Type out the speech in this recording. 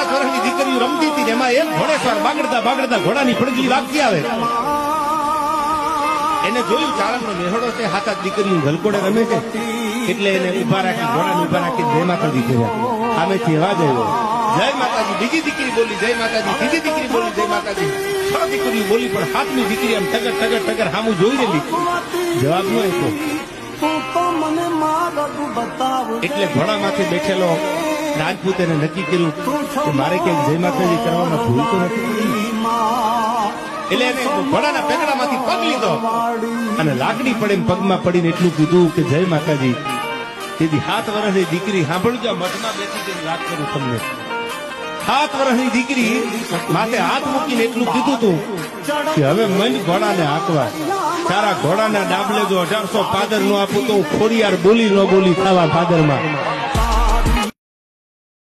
7 વર્ષની દીકરીઓ રમતી હતી ને એમાં એક ઘોડેસવાર બાગડતા બાગડતા ઘોડાની પડગી વાગતી આવે. એને જોયું ચારણનો નેહડો છે, 7 દીકરીઓ ગલકોડે રમે છે, એટલે એને ઉભા રાખી ઘોડાને ઉભા રાખી જય માતાજી કર્યા. સામેથી અવાજ આવ્યો, જય માતાજી. બીજી દીકરી બોલી જય માતાજી, ત્રીજી દીકરી બોલી જય માતાજી, 6 દીકરીઓ બોલી, પણ 7મી દીકરી આમ ટગર ટગર ટગર સામું જોઈ રહેલી, જવાબ ન આપ્યો. એટલે ઘોડામાંથી બેઠેલો રાજપૂત એને નક્કી કર્યું કે મારે ક્યાંક જય માતાજી કરવામાં ભૂલ તો નથી. એટલે એને ઘોડાના પેગડામાંથી પગ લીધો અને લાકડી પડે પગમાં પડીને એટલું કીધું કે જય માતાજી. તેથી 7 વર્ષની દીકરી સાંભળજો, મઠમાં બેઠી જઈને વાત કરું તમને. 7 વર્ષની દીકરી માથે હાથ મૂકીને એટલું કીધું હતું કે હવે મન ઘોડાને હાંકવા, તારા ઘોડાના ડાબલે જો 1800 પાદર નો આપું તો ખોડિયાર બોલી ન બોલી થવા પાદરમાં.